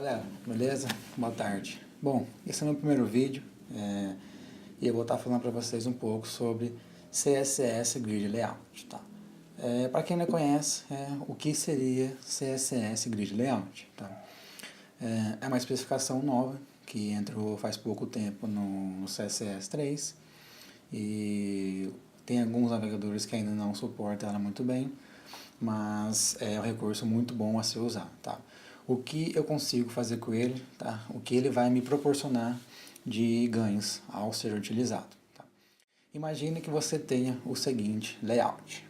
galera, beleza? Boa tarde. Bom, esse é o meu primeiro vídeo e eu vou estar falando para vocês um pouco sobre CSS Grid Layout, tá? Para quem não conhece, o que seria CSS Grid Layout, tá? É uma especificação nova que entrou faz pouco tempo no CSS 3 e tem alguns navegadores que ainda não suportam ela muito bem, mas é um recurso muito bom a ser usado, tá? O que eu consigo fazer com ele, tá? O que ele vai me proporcionar de ganhos ao ser utilizado, tá? Imagine que você tenha o seguinte layout.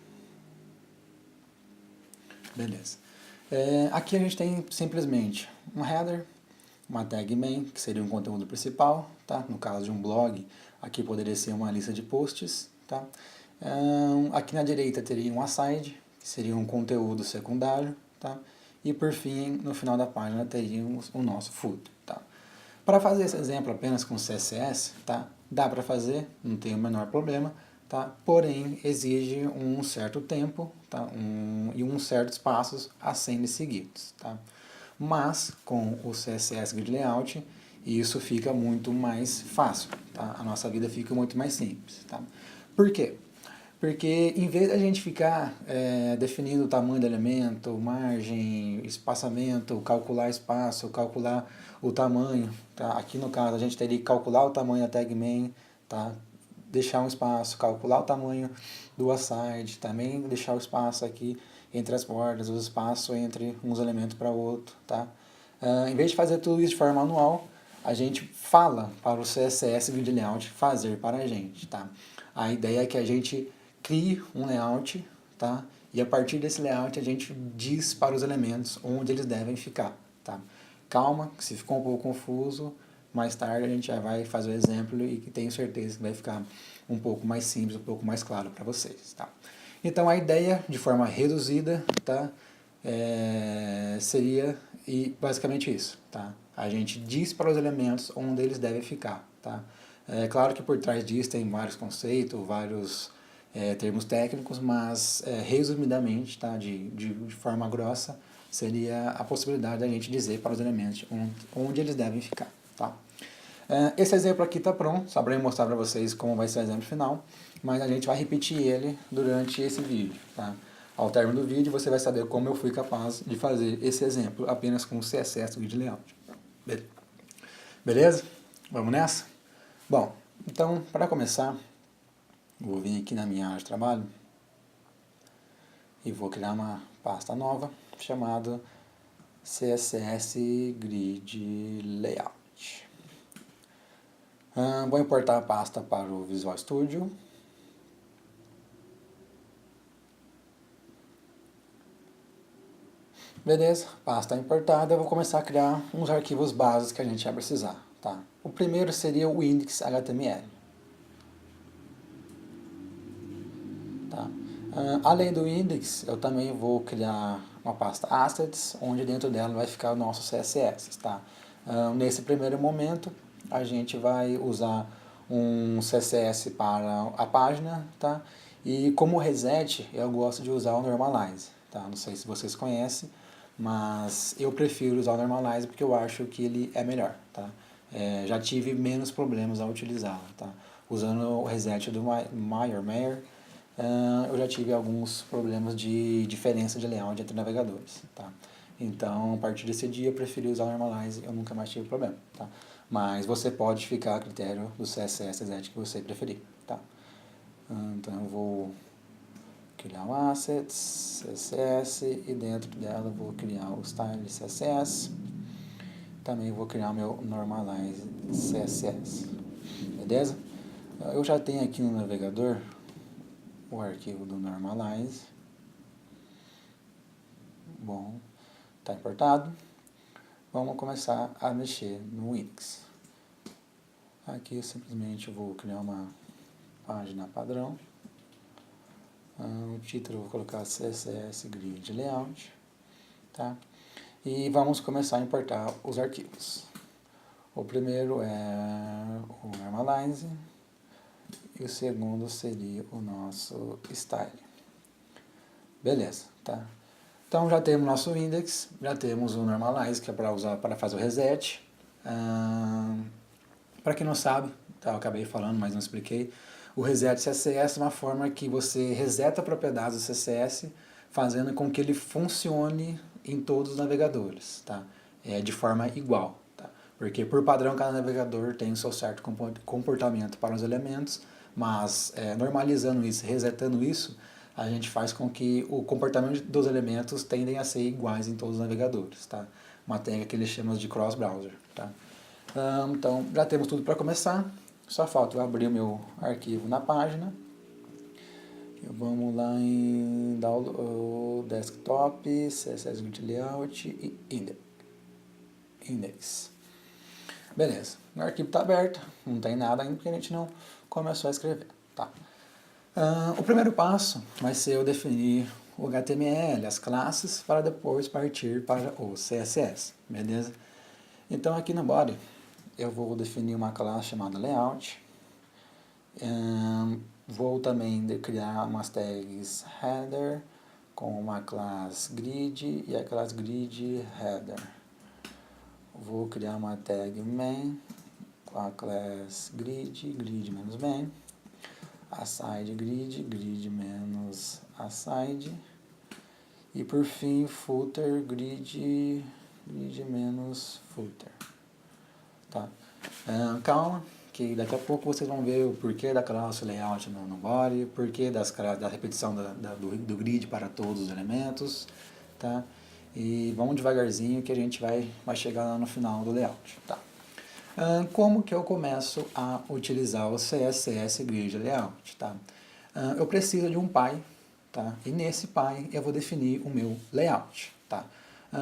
Beleza. Aqui a gente tem simplesmente um header, uma tag main, que seria um conteúdo principal, tá? No caso de um blog, aqui poderia ser uma lista de posts, tá? Aqui na direita teria um aside, que seria um conteúdo secundário, tá? E por fim, no final da página teríamos o nosso footer, tá? Para fazer esse exemplo apenas com CSS, tá? Dá para fazer, não tem o menor problema, tá? Porém, exige um certo tempo, tá? E uns certos passos a serem seguidos, tá? Mas com o CSS Grid Layout, isso fica muito mais fácil, tá? A nossa vida fica muito mais simples, tá? Por quê? Porque em vez de a gente ficar definindo o tamanho do elemento, margem, espaçamento, calcular espaço, calcular o tamanho, tá? Aqui no caso a gente teria que calcular o tamanho da tag main, tá? Deixar um espaço, calcular o tamanho do aside, também deixar o espaço aqui entre as bordas, o espaço entre uns elementos para outro, tá? Em vez de fazer tudo isso de forma manual, a gente fala para o CSS Grid Layout fazer para a gente, tá? A ideia é que a gente crie um layout, tá? E a partir desse layout a gente diz para os elementos onde eles devem ficar, tá? Calma, que se ficou um pouco confuso, mais tarde a gente já vai fazer o exemplo e tenho certeza que vai ficar um pouco mais simples, um pouco mais claro para vocês, tá? Então a ideia, de forma reduzida, tá? Seria basicamente isso, tá? A gente diz para os elementos onde eles devem ficar, tá? É claro que por trás disso tem vários conceitos, vários termos técnicos, mas resumidamente, tá? De forma grossa, seria a possibilidade da gente dizer para os elementos onde eles devem ficar, tá? Esse exemplo aqui está pronto, só para eu mostrar para vocês como vai ser o exemplo final, mas a gente vai repetir ele durante esse vídeo, tá? Ao término do vídeo você vai saber como eu fui capaz de fazer esse exemplo apenas com o CSS Grid Layout. Beleza? Vamos nessa? Bom, então para começar, vou vir aqui na minha área de trabalho e vou criar uma pasta nova chamada CSS Grid Layout. Vou importar a pasta para o Visual Studio. Beleza, pasta importada, eu vou começar a criar uns arquivos básicos que a gente vai precisar, tá? O primeiro seria o index.html. Tá? Além do index, eu também vou criar uma pasta assets, onde dentro dela vai ficar o nosso CSS, tá? Nesse primeiro momento, a gente vai usar um CSS para a página, tá? E como reset, eu gosto de usar o Normalize, tá? Não sei se vocês conhecem, mas eu prefiro usar o Normalize porque eu acho que ele é melhor, tá? Já tive menos problemas ao utilizá-lo, tá? Usando o reset do Mayer, eu já tive alguns problemas de diferença de layout entre navegadores, tá? Então, a partir desse dia, eu preferi usar o Normalize, eu nunca mais tive problema, tá? Mas você pode ficar a critério do CSS reset que você preferir, tá? Então, eu vou criar um assets, CSS, e dentro dela eu vou criar o style CSS. Também vou criar o meu normalize CSS, beleza? Eu já tenho aqui no navegador o arquivo do normalize. Bom, está importado. Vamos começar a mexer no index. Aqui eu simplesmente vou criar uma página padrão. O título eu vou colocar CSS Grid Layout, tá? E vamos começar a importar os arquivos. O primeiro é o normalize e o segundo seria o nosso style. Beleza, tá? Então já temos nosso index, já temos o normalize, que é para usar para fazer o reset. Para quem não sabe, tá, eu acabei falando, mas não expliquei, o reset CSS é uma forma que você reseta propriedades do CSS, fazendo com que ele funcione em todos os navegadores, tá? De forma igual, tá? Porque por padrão cada navegador tem o seu certo comportamento para os elementos, mas normalizando isso, resetando isso, a gente faz com que o comportamento dos elementos tendem a ser iguais em todos os navegadores, tá? Uma técnica que eles chamam de cross-browser, tá? Então, já temos tudo para começar, só falta eu abrir o meu arquivo na página. Vamos lá em download, desktop, CSS Grid Layout e index. Beleza, o arquivo está aberto, não tem nada ainda porque a gente não começou a escrever. Tá? O primeiro passo vai ser eu definir o HTML, as classes, para depois partir para o CSS, beleza? Então aqui no body eu vou definir uma classe chamada layout. Vou também criar umas tags header com uma classe grid e a classe grid header. Vou criar uma tag main com a classe grid menos main, aside grid menos aside e por fim footer grid menos footer. Tá? Calma, que daqui a pouco vocês vão ver o porquê da classe layout no body, porquê da repetição do grid para todos os elementos, tá? E vamos devagarzinho que a gente vai chegar lá no final do layout, tá? Como que eu começo a utilizar o CSS Grid Layout, tá? Eu preciso de um py, tá? E nesse py eu vou definir o meu layout, tá?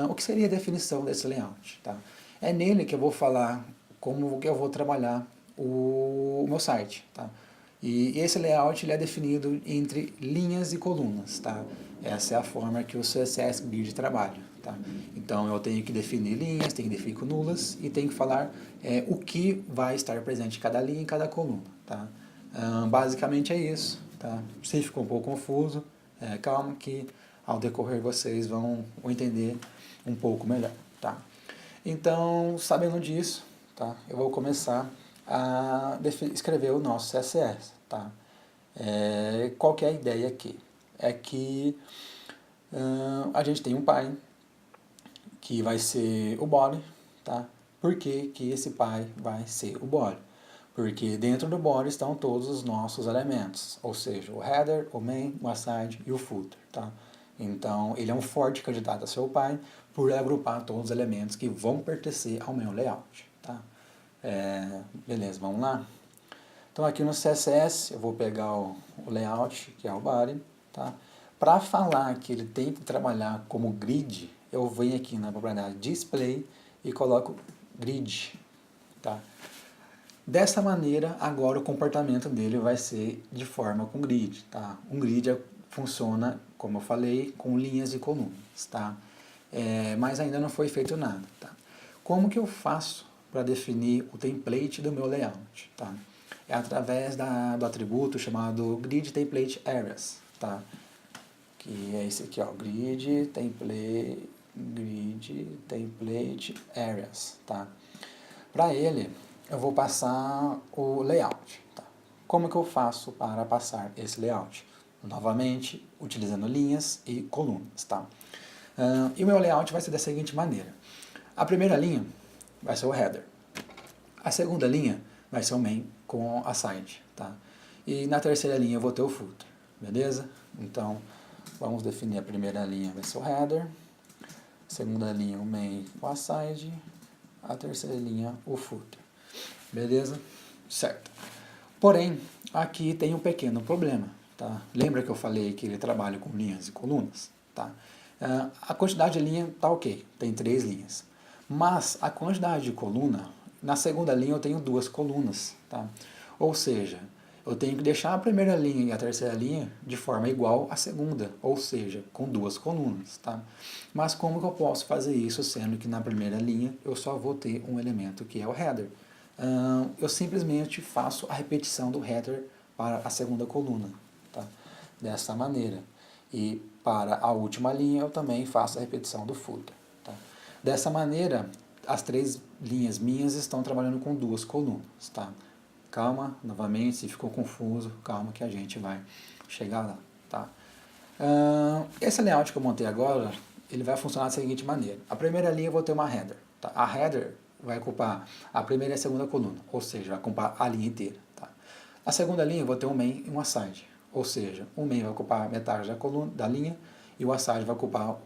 O que seria a definição desse layout, tá? É nele que eu vou falar como que eu vou trabalhar o meu site, tá? E esse layout ele é definido entre linhas e colunas, tá? Essa é a forma que o CSS Grid trabalha, tá? Então eu tenho que definir linhas, tenho que definir colunas e tenho que falar o que vai estar presente em cada linha e em cada coluna, tá? Basicamente é isso, tá? Se ficou um pouco confuso, calma que ao decorrer vocês vão entender um pouco melhor, tá? Então, sabendo disso, tá? Eu vou começar a escrever o nosso CSS, tá? Qual que é a ideia aqui? É que a gente tem um py que vai ser o body, tá? Por que que esse py vai ser o body? Porque dentro do body estão todos os nossos elementos, ou seja, o header, o main, o aside e o footer, tá? Então, ele é um forte candidato a ser o py por agrupar todos os elementos que vão pertencer ao meu layout, tá? Beleza, vamos lá? Então aqui no CSS eu vou pegar o layout, que é o body, tá? Para falar que ele tem que trabalhar como grid, eu venho aqui na propriedade display e coloco grid, tá? Dessa maneira, agora o comportamento dele vai ser de forma com grid, tá? Um grid funciona, como eu falei, com linhas e colunas, tá? Mas ainda não foi feito nada, tá? Como que eu faço para definir o template do meu layout, tá? É através do atributo chamado grid template areas, tá? Que é esse aqui, ó, grid template areas, tá? Para ele, eu vou passar o layout, tá? Como que eu faço para passar esse layout? Novamente, utilizando linhas e colunas, tá? E o meu layout vai ser da seguinte maneira. A primeira linha vai ser o header. A segunda linha vai ser o main com a side, tá? E na terceira linha eu vou ter o footer, beleza? Então, vamos definir a primeira linha, vai ser o header. A segunda linha o main com a side. A terceira linha o footer, beleza? Certo. Porém, aqui tem um pequeno problema, tá? Lembra que eu falei que ele trabalha com linhas e colunas, tá? A quantidade de linha tá ok, tem 3 linhas. Mas a quantidade de coluna, na segunda linha eu tenho 2 colunas, tá? Ou seja, eu tenho que deixar a primeira linha e a terceira linha de forma igual à segunda, ou seja, com 2 colunas, tá? Mas como que eu posso fazer isso, sendo que na primeira linha eu só vou ter um elemento que é o header? Eu simplesmente faço a repetição do header para a segunda coluna, tá? Dessa maneira. E para a última linha eu também faço a repetição do footer. Tá? Dessa maneira, as 3 linhas minhas estão trabalhando com 2 colunas. Tá? Calma, novamente, se ficou confuso, calma que a gente vai chegar lá. Tá? Esse layout que eu montei agora, ele vai funcionar da seguinte maneira. A primeira linha eu vou ter uma header. Tá? A header vai ocupar a primeira e a segunda coluna, ou seja, vai ocupar a linha inteira. Tá? A segunda linha eu vou ter um main e um aside, ou seja, o main vai ocupar metade da coluna, da linha, e o aside vai ocupar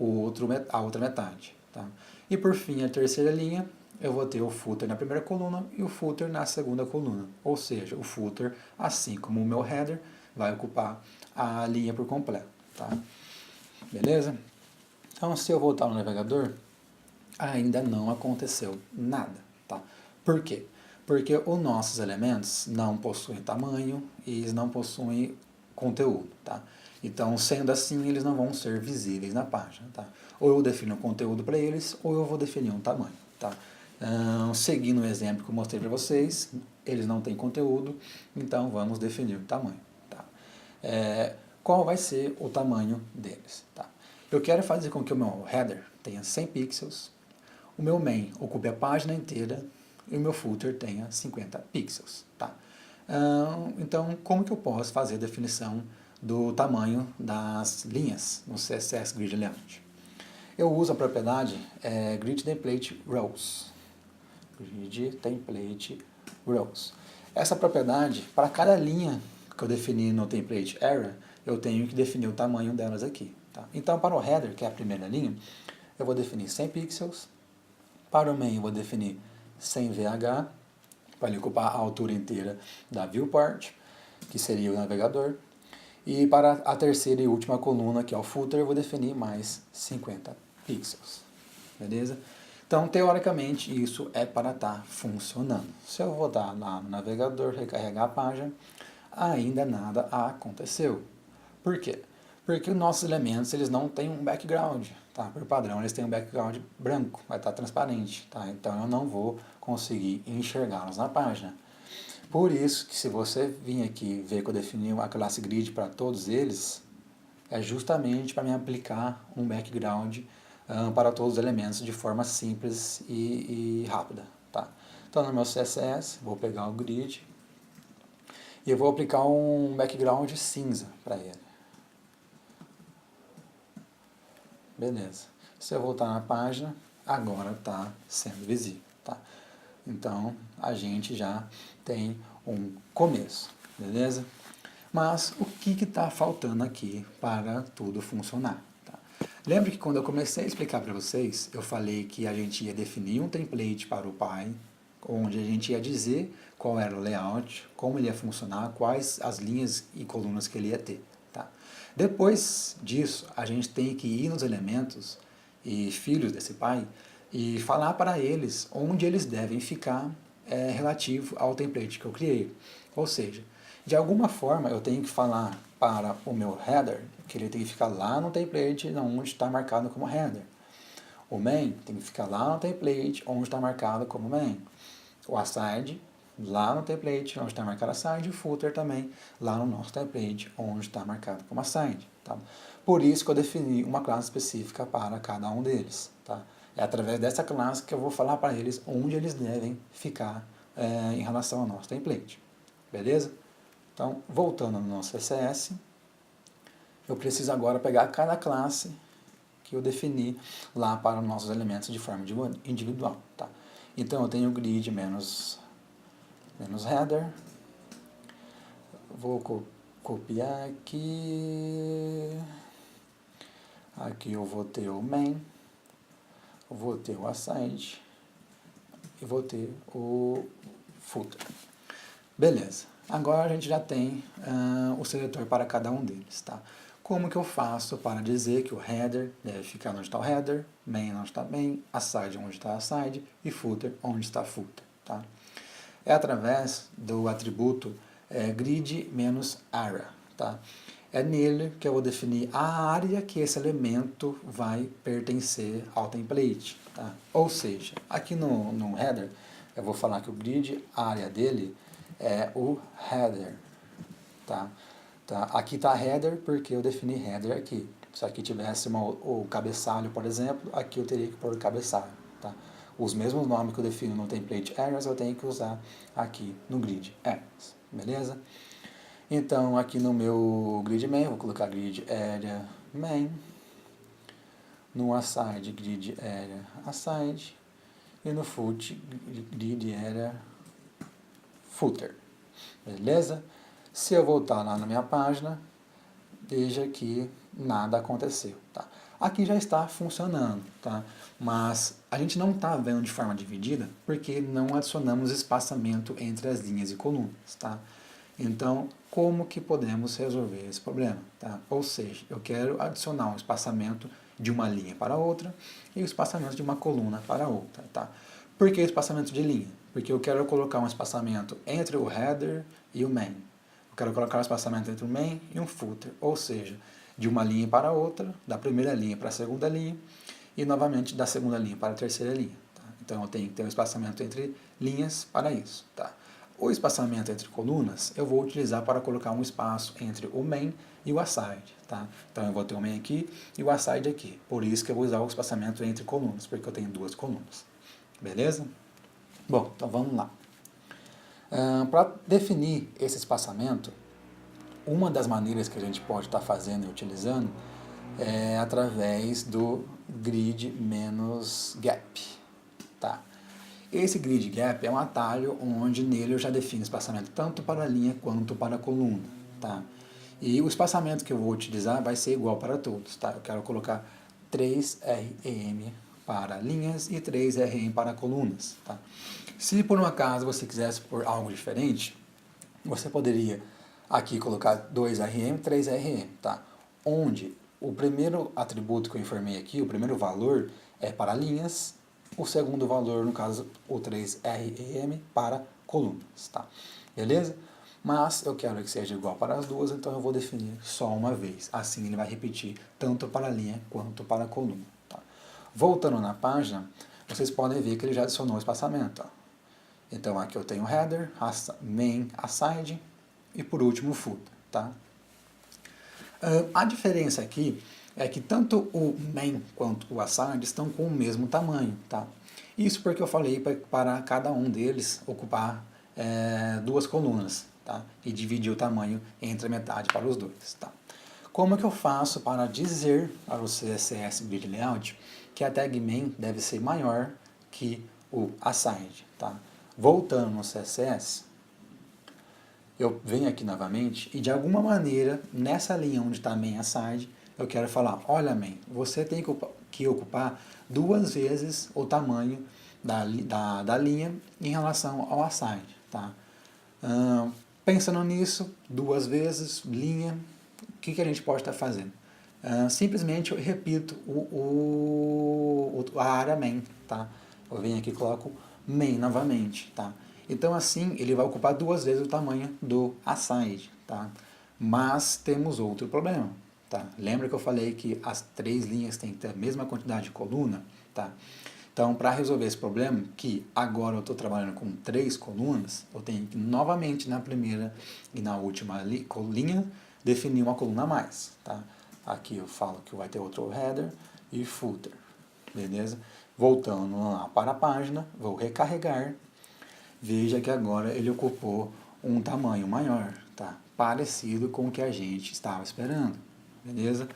a outra metade. Tá? E por fim, a terceira linha, eu vou ter o footer na primeira coluna e o footer na segunda coluna. Ou seja, o footer, assim como o meu header, vai ocupar a linha por completo. Tá? Beleza? Então, se eu voltar no navegador, ainda não aconteceu nada. Tá? Por quê? Porque os nossos elementos não possuem tamanho e eles não possuem conteúdo. Tá? Então, sendo assim, eles não vão ser visíveis na página. Tá? Ou eu defino um conteúdo para eles, ou eu vou definir um tamanho. Tá? Seguindo o exemplo que eu mostrei para vocês, eles não têm conteúdo, então vamos definir o tamanho. Tá? Qual vai ser o tamanho deles? Tá? Eu quero fazer com que o meu header tenha 100 pixels, o meu main ocupe a página inteira e o meu footer tenha 50 pixels. Tá? Então, como que eu posso fazer a definição do tamanho das linhas no CSS Grid Layout? Eu uso a propriedade Grid Template Rows. Grid Template Rows. Essa propriedade, para cada linha que eu defini no Template Area, eu tenho que definir o tamanho delas aqui. Tá? Então, para o header, que é a primeira linha, eu vou definir 100 pixels. Para o main, eu vou definir 100 VH, para ele ocupar a altura inteira da viewport, que seria o navegador. E para a terceira e última coluna, que é o footer, eu vou definir mais 50 pixels. Beleza? Então, teoricamente, isso é para estar funcionando. Se eu voltar lá no navegador, recarregar a página, ainda nada aconteceu. Por quê? Porque os nossos elementos eles não têm um background. Tá? Por padrão, eles têm um background branco, vai estar transparente. Tá? Então, eu não vou conseguir enxergá-los na página. Por isso que se você vir aqui ver que eu defini a classe grid para todos eles, é justamente para me aplicar um background para todos os elementos de forma simples e rápida. Tá? Então no meu CSS, vou pegar o grid e eu vou aplicar um background cinza para ele. Beleza. Se eu voltar na página, agora está sendo visível. Tá? Então a gente já tem um começo. Beleza? Mas o que está faltando aqui para tudo funcionar? Tá? Lembra que quando eu comecei a explicar para vocês, eu falei que a gente ia definir um template para o pai, onde a gente ia dizer qual era o layout, como ele ia funcionar, quais as linhas e colunas que ele ia ter. Tá? Depois disso, a gente tem que ir nos elementos e filhos desse pai e falar para eles onde eles devem ficar relativo ao template que eu criei. Ou seja, de alguma forma eu tenho que falar para o meu header que ele tem que ficar lá no template onde está marcado como header. O main tem que ficar lá no template onde está marcado como main. O aside lá no template onde está marcado aside e o footer também lá no nosso template onde está marcado como aside. Tá? Por isso que eu defini uma classe específica para cada um deles. Tá? É através dessa classe que eu vou falar para eles onde eles devem ficar em relação ao nosso template. Beleza? Então, voltando no nosso CSS, eu preciso agora pegar cada classe que eu defini lá para os nossos elementos de forma individual. Tá? Então, eu tenho grid menos header. Vou copiar aqui. Aqui eu vou ter o main, vou ter o aside e vou ter o footer. Beleza. Agora a gente já tem o seletor para cada um deles. Tá? Como que eu faço para dizer que o header deve ficar onde está o header, main onde está main, aside onde está aside e footer onde está footer. Tá? É através do atributo grid-area. Tá? É nele que eu vou definir a área que esse elemento vai pertencer ao template. Tá? Ou seja, aqui no header, eu vou falar que o grid, a área dele, é o header. Tá? Tá? Aqui está header porque eu defini header aqui. Se aqui tivesse o cabeçalho, por exemplo, aqui eu teria que pôr o cabeçalho. Tá? Os mesmos nomes que eu defino no template areas eu tenho que usar aqui no grid areas, beleza? Então aqui no meu grid main, vou colocar grid area main, no aside grid area aside e no foot grid area footer, beleza? Se eu voltar lá na minha página, veja que nada aconteceu, tá? Aqui já está funcionando, tá? Mas a gente não está vendo de forma dividida porque não adicionamos espaçamento entre as linhas e colunas, tá? Então, como que podemos resolver esse problema, tá? Ou seja, eu quero adicionar um espaçamento de uma linha para outra e o espaçamento de uma coluna para outra, tá? Por que espaçamento de linha? Porque eu quero colocar um espaçamento entre o header e o main. Eu quero colocar um espaçamento entre um main e um footer, ou seja, de uma linha para outra, da primeira linha para a segunda linha, e novamente da segunda linha para a terceira linha. Tá? Então eu tenho que ter um espaçamento entre linhas para isso. Tá? O espaçamento entre colunas eu vou utilizar para colocar um espaço entre o main e o aside. Tá? Então eu vou ter o main aqui e o aside aqui. Por isso que eu vou usar o espaçamento entre colunas, porque eu tenho duas colunas. Beleza? Bom, então vamos lá. Para definir esse espaçamento, uma das maneiras que a gente pode estar fazendo e utilizando é através do grid menos gap. Tá? Esse grid gap é um atalho onde nele eu já defino espaçamento tanto para a linha quanto para a coluna. Tá? E o espaçamento que eu vou utilizar vai ser igual para todos. Tá? Eu quero colocar 3 rm para linhas e 3 rm para colunas. Tá? Se por um acaso você quisesse pôr algo diferente, você poderia aqui colocar 2 rm, 3 rm, tá? Onde o primeiro atributo que eu informei aqui, o primeiro valor é para linhas, o segundo valor, no caso, o 3 rm para colunas, tá? Beleza? Mas eu quero que seja igual para as duas, então eu vou definir só uma vez. Assim ele vai repetir tanto para a linha quanto para a coluna. Tá? Voltando na página, vocês podem ver que ele já adicionou o espaçamento. Ó. Então aqui eu tenho header, main, aside e por último o footer. Tá? A diferença aqui é que tanto o main quanto o aside estão com o mesmo tamanho. Tá? Isso porque eu falei para cada um deles ocupar duas colunas, tá? E dividir o tamanho entre a metade para os dois. Tá? Como é que eu faço para dizer para o CSS Grid Layout que a tag main deve ser maior que o aside? Tá? Voltando no CSS, eu venho aqui novamente e de alguma maneira, nessa linha onde está main aside, eu quero falar, olha main, você tem que ocupar duas vezes o tamanho da linha em relação ao aside. Tá? Pensando nisso, duas vezes, linha, o que a gente pode estar fazendo? Simplesmente eu repito a área main. Tá? Eu venho aqui e coloco main novamente. Tá? Então assim ele vai ocupar duas vezes o tamanho do aside. Tá? Mas temos outro problema. Tá? Lembra que eu falei que as três linhas têm que ter a mesma quantidade de coluna? Tá? Então, para resolver esse problema, que agora eu estou trabalhando com 3 colunas, eu tenho que novamente na primeira e na última linha definir uma coluna a mais. Tá? Aqui eu falo que vai ter outro header e footer. Beleza? Voltando lá para a página, vou recarregar. Veja que agora ele ocupou um tamanho maior, tá? Parecido com o que a gente estava esperando. Beleza?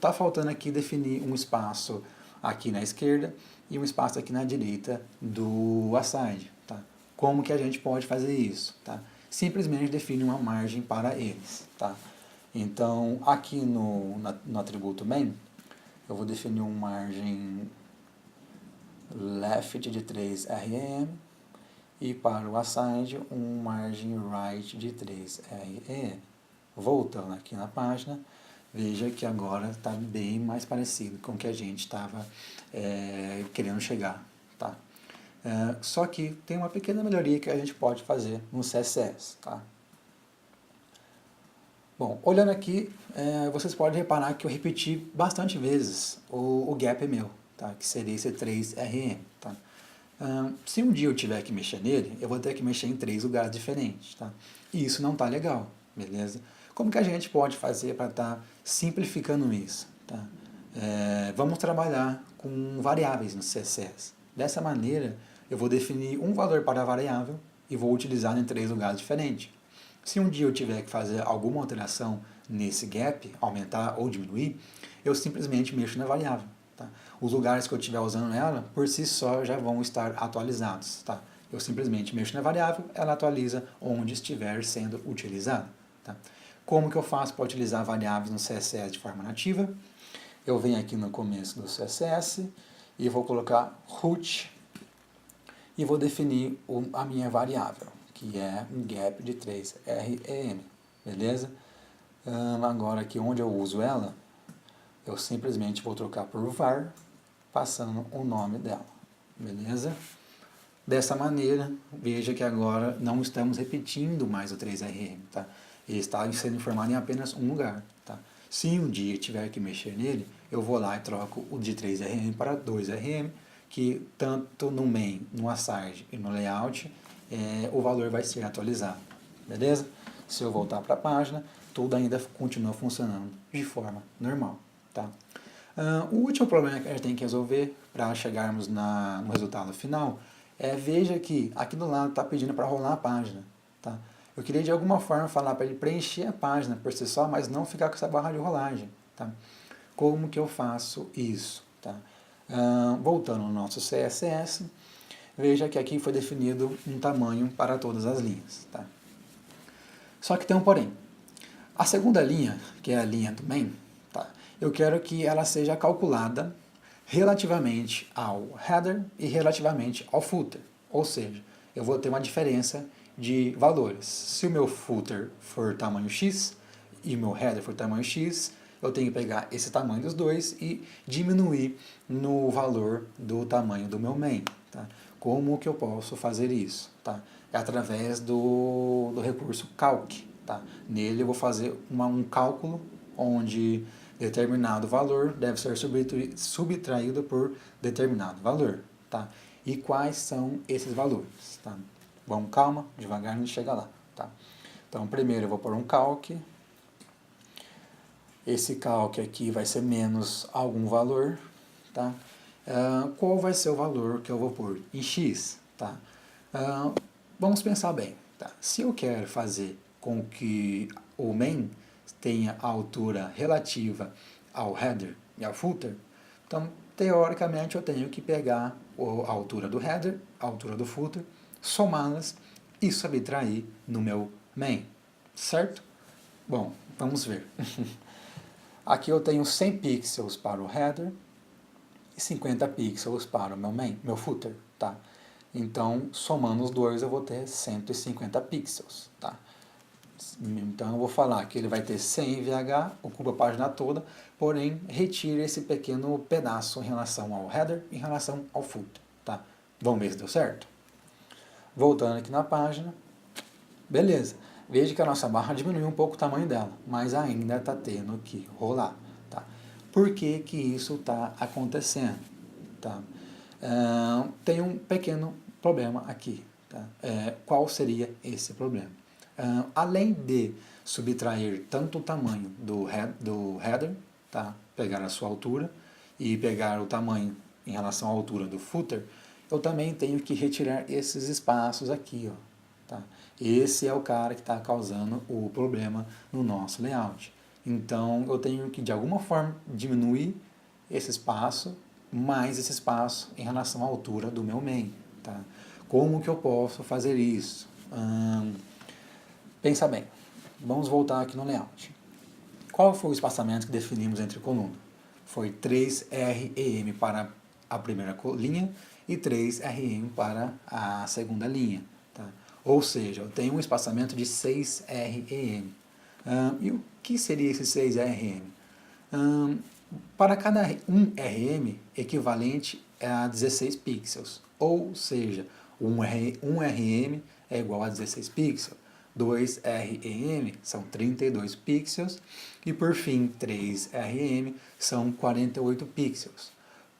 Tá faltando aqui definir um espaço aqui na esquerda e um espaço aqui na direita do aside. Tá? Como que a gente pode fazer isso? Tá? Simplesmente define uma margem para eles. Tá? Então, aqui no atributo main, eu vou definir uma margem left de 3 rm e para o aside, uma margem right de 3 rm. Voltando aqui na página, veja que agora está bem mais parecido com o que a gente estava querendo chegar. Tá? Só que tem uma pequena melhoria que a gente pode fazer no CSS. Tá? Bom, olhando aqui, vocês podem reparar que eu repeti bastante vezes o gap meu, tá? Que seria esse 3rm. Tá? Se um dia eu tiver que mexer nele, eu vou ter que mexer em 3 lugares diferentes. Tá? E isso não está legal, beleza? Como que a gente pode fazer para estar simplificando isso? Tá? Vamos trabalhar com variáveis no CSS. Dessa maneira, eu vou definir um valor para a variável e vou utilizar em 3 lugares diferentes. Se um dia eu tiver que fazer alguma alteração nesse gap, aumentar ou diminuir, eu simplesmente mexo na variável. Tá? Os lugares que eu estiver usando ela, por si só, já vão estar atualizados. Tá? Eu simplesmente mexo na variável, ela atualiza onde estiver sendo utilizada. Tá? Como que eu faço para utilizar variáveis no CSS de forma nativa? Eu venho aqui no começo do CSS e vou colocar root e vou definir a minha variável, que é um gap de 3 rem, beleza? Agora aqui onde eu uso ela, eu simplesmente vou trocar por var, passando o nome dela, beleza? Dessa maneira, veja que agora não estamos repetindo mais o 3rm, tá? Ele está sendo informado em apenas um lugar, tá? Se um dia tiver que mexer nele, eu vou lá e troco o de 3rm para 2rm, que tanto no main, no aside e no layout, o valor vai ser atualizado, beleza? Se eu voltar para a página, tudo ainda continua funcionando de forma normal, tá? O último problema que a gente tem que resolver para chegarmos no resultado final veja que aqui do lado está pedindo para rolar a página, tá? Eu queria de alguma forma falar para ele preencher a página por si só, mas não ficar com essa barra de rolagem, tá? Como que eu faço isso, tá? Voltando ao nosso CSS, veja que aqui foi definido um tamanho para todas as linhas, tá? Só que tem um porém. A segunda linha, que é a linha do main, tá? Eu quero que ela seja calculada relativamente ao header e relativamente ao footer. Ou seja, eu vou ter uma diferença de valores. Se o meu footer for tamanho X e o meu header for tamanho X, eu tenho que pegar esse tamanho dos dois e diminuir no valor do tamanho do meu main. Tá? Como que eu posso fazer isso? Tá? É através do recurso calc. Tá? Nele eu vou fazer um cálculo onde determinado valor deve ser subtraído por determinado valor. Tá? E quais são esses valores? Tá? Vamos, calma, devagar a gente chega lá. Tá? Então, primeiro eu vou pôr um calc. Esse calc aqui vai ser menos algum valor. Tá? Qual vai ser o valor que eu vou pôr? Em x. Tá? Vamos pensar bem. Tá? Se eu quero fazer com que o main tenha a altura relativa ao header e ao footer, então, teoricamente, eu tenho que pegar a altura do header, a altura do footer, somá-las e subtrair no meu main, certo? Bom, vamos ver. Aqui eu tenho 100 pixels para o header e 50 pixels para o meu main, meu footer, tá? Então, somando os dois, eu vou ter 150 pixels, tá? Então eu vou falar que ele vai ter 100 VH, ocupa a página toda, porém retira esse pequeno pedaço em relação ao header, em relação ao footer, tá? Vamos ver se deu certo? Voltando aqui na página, beleza. Veja que a nossa barra diminuiu um pouco o tamanho dela, mas ainda está tendo que rolar, tá? Por que que isso está acontecendo? Tá? Tem um pequeno problema aqui, tá? Qual seria esse problema? Além de subtrair tanto o tamanho do header, tá? Pegar a sua altura, e pegar o tamanho em relação à altura do footer, eu também tenho que retirar esses espaços aqui, ó, tá? Esse é o cara que está causando o problema no nosso layout. Então, eu tenho que, de alguma forma, diminuir esse espaço, mais esse espaço em relação à altura do meu main, tá? Como que eu posso fazer isso? Pensa bem, vamos voltar aqui no layout. Qual foi o espaçamento que definimos entre colunas? Foi 3 rem para a primeira linha e 3 rem para a segunda linha. Tá? Ou seja, eu tenho um espaçamento de 6 rem. E o que seria esse 6 rem? Para cada 1 rem, equivalente a 16 pixels. Ou seja, 1 rem é igual a 16 pixels. 2 rem são 32 pixels e por fim 3 rem são 48 pixels.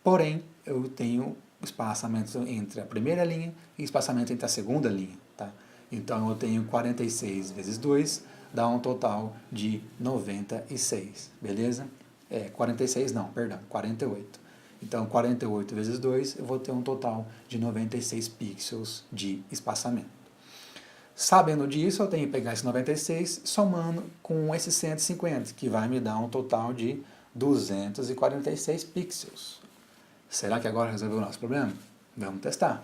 Porém, eu tenho espaçamento entre a primeira linha e espaçamento entre a segunda linha. Tá? Então eu tenho 46 vezes 2 dá um total de 96, beleza? 46 não, perdão, 48. Então, 48 vezes 2, eu vou ter um total de 96 pixels de espaçamento. Sabendo disso, eu tenho que pegar esse 96 somando com esse 150, que vai me dar um total de 246 pixels. Será que agora resolveu o nosso problema? Vamos testar.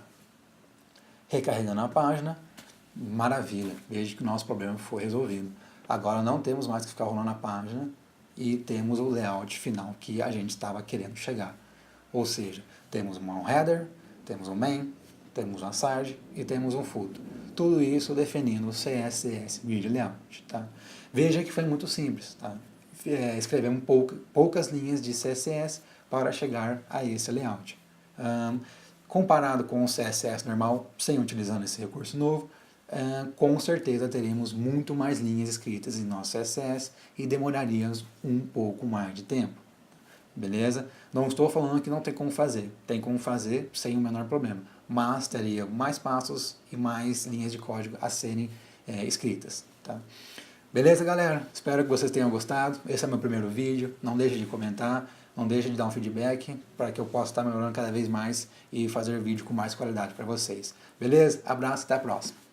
Recarregando a página, maravilha, veja que o nosso problema foi resolvido. Agora não temos mais que ficar rolando a página e temos o layout final que a gente estava querendo chegar. Ou seja, temos um header, temos um main, temos uma side e temos um footer. Tudo isso definindo o CSS Grid Layout. Tá? Veja que foi muito simples. Tá? Escrevemos poucas linhas de CSS para chegar a esse layout. Comparado com o CSS normal, sem utilizando esse recurso novo, com certeza teremos muito mais linhas escritas em nosso CSS e demoraríamos um pouco mais de tempo. Beleza? Não estou falando que não tem como fazer. Tem como fazer sem o menor problema. Mas teria mais passos e mais linhas de código a serem escritas. Tá? Beleza, galera? Espero que vocês tenham gostado. Esse é meu primeiro vídeo. Não deixe de comentar. Não deixe de dar um feedback para que eu possa estar melhorando cada vez mais e fazer vídeo com mais qualidade para vocês. Beleza? Abraço, até a próxima.